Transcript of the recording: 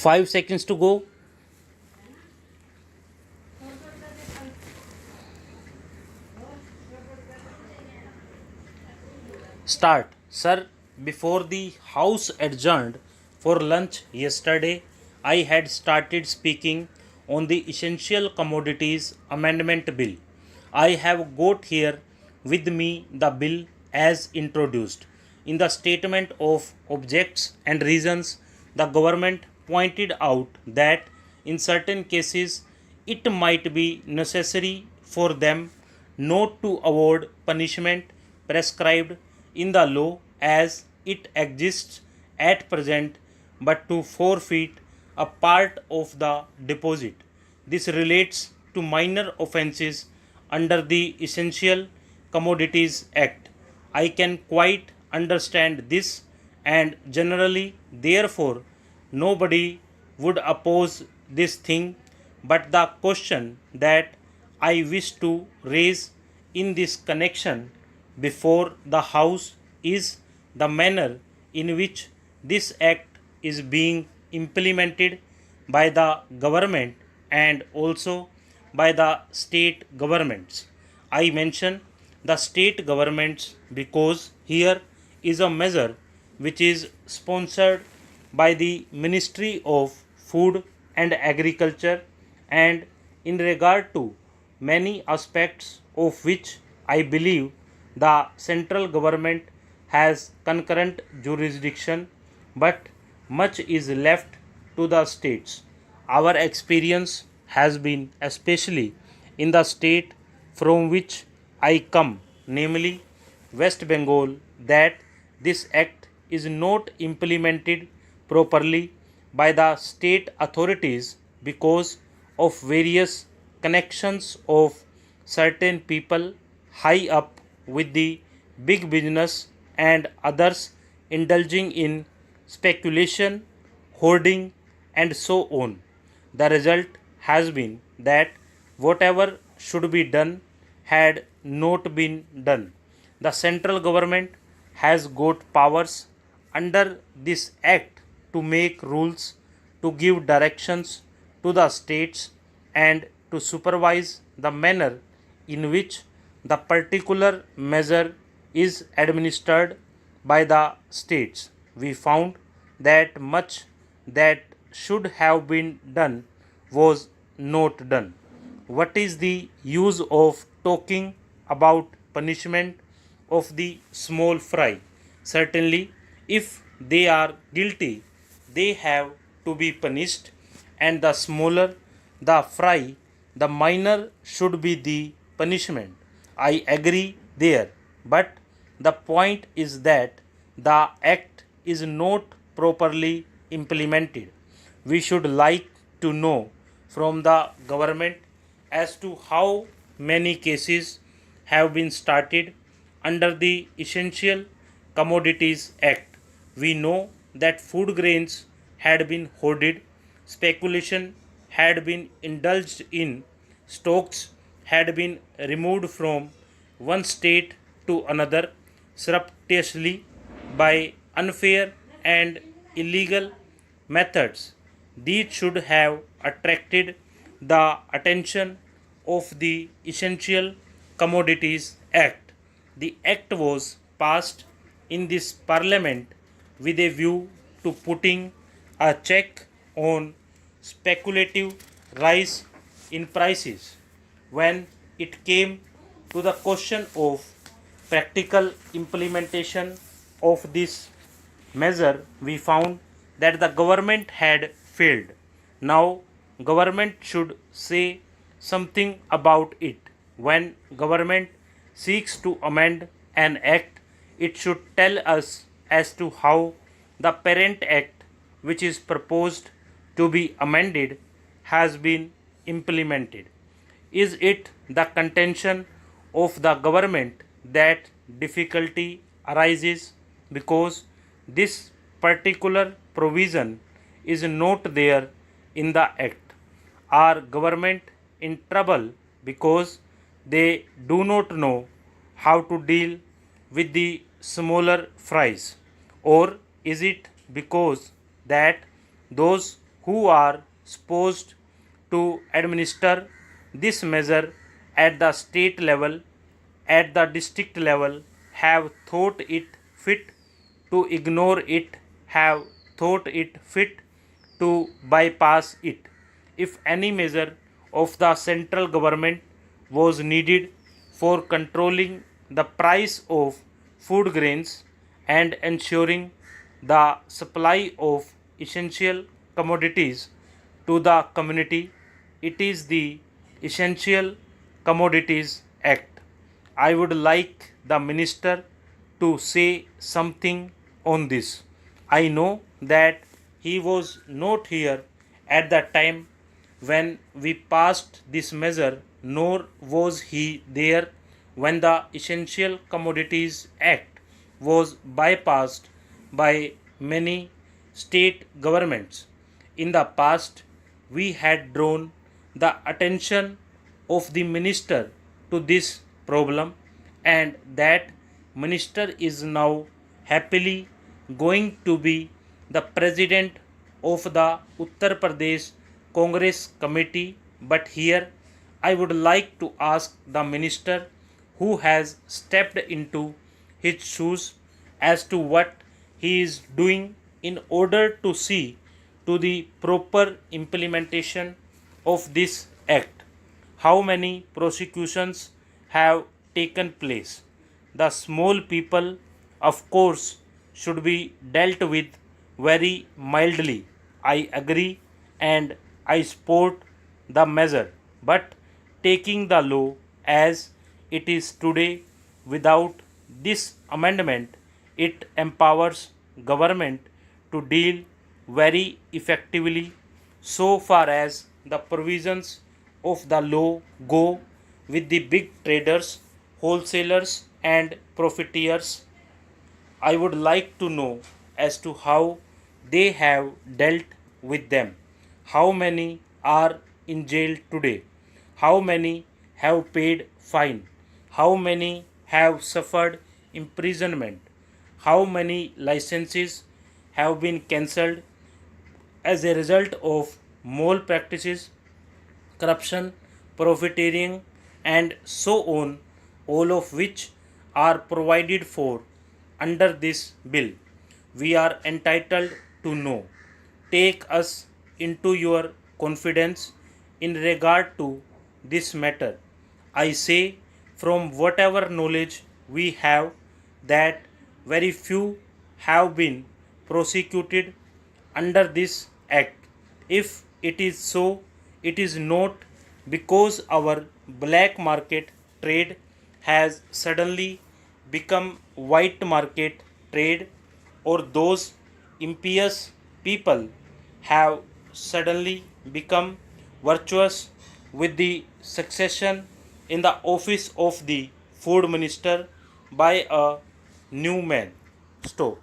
5 seconds to go. Start. Sir, before the House adjourned for lunch yesterday, I had started speaking on the Essential Commodities Amendment Bill. I have got here with me the bill as introduced. In the statement of objects and reasons, the government pointed out that in certain cases it might be necessary for them not to award punishment prescribed in the law as it exists at present, but to forfeit a part of the deposit. This relates to minor offences under the Essential Commodities Act. I can quite understand this, and generally, therefore, nobody would oppose this thing, but the question that I wish to raise in this connection before the House is the manner in which this act is being implemented by the government and also by the state governments. I mention the state governments because here is a measure which is sponsored by the Ministry of Food and Agriculture, and in regard to many aspects of which I believe the central government has concurrent jurisdiction, but much is left to the states. Our experience has been, especially in the state from which I come, namely West Bengal, that this act is not implemented properly by the state authorities because of various connections of certain people high up with the big business and others indulging in speculation, hoarding, and so on. The result has been that whatever should be done had not been done. The central government has got powers under this act to make rules, to give directions to the states, and to supervise the manner in which the particular measure is administered by the states. We found that much that should have been done was not done. What is the use of talking about punishment of the small fry? Certainly, if they are guilty, they have to be punished, and the smaller the fry, the minor should be the punishment. I agree there, but the point is that the act is not properly implemented. We should like to know from the government as to how many cases have been started under the Essential Commodities Act. We know that food grains had been hoarded, speculation had been indulged in, stocks had been removed from one state to another surreptitiously by unfair and illegal methods. These should have attracted the attention of the Essential Commodities Act. The act was passed in this parliament with a view to putting a check on speculative rise in prices. When it came to the question of practical implementation of this measure, we found that the government had failed. Now, government should say something about it. When government seeks to amend an act, it should tell us as to how the parent act, which is proposed to be amended, has been implemented. Is it the contention of the government that difficulty arises because this particular provision is not there in the act? Are government in trouble because they do not know how to deal with the smaller fries, or is it because that those who are supposed to administer this measure at the state level, at the district level, have thought it fit to ignore it, have thought it fit to bypass it. If any measure of the central government was needed for controlling the price of food grains and ensuring the supply of essential commodities to the community, it is the Essential Commodities Act. I would like the minister to say something on this. I know that he was not here at the time when we passed this measure, nor was he there when the Essential Commodities Act was bypassed by many state governments. In the past, we had drawn the attention of the minister to this problem, and that minister is now happily going to be the president of the Uttar Pradesh Congress Committee. But here I would like to ask the minister who has stepped into his shoes as to what he is doing in order to see to the proper implementation of this act. How many prosecutions have taken place? The small people, of course, should be dealt with very mildly. I agree and I support the measure, but taking the law as it is today without this amendment, it empowers government to deal very effectively so far as the provisions of the law go with the big traders, wholesalers and profiteers. I would like to know as to how they have dealt with them. How many are in jail today? How many have paid fine? How many have suffered imprisonment? How many licenses have been cancelled as a result of mole practices, corruption, profiteering, and so on, all of which are provided for under this bill. We are entitled to know. Take us into your confidence in regard to this matter. I say, from whatever knowledge we have, that very few have been prosecuted under this act. If it is so, it is not because our black market trade has suddenly become white market trade, or those impious people have suddenly become virtuous with the succession in the office of the food minister by a new man. Stop.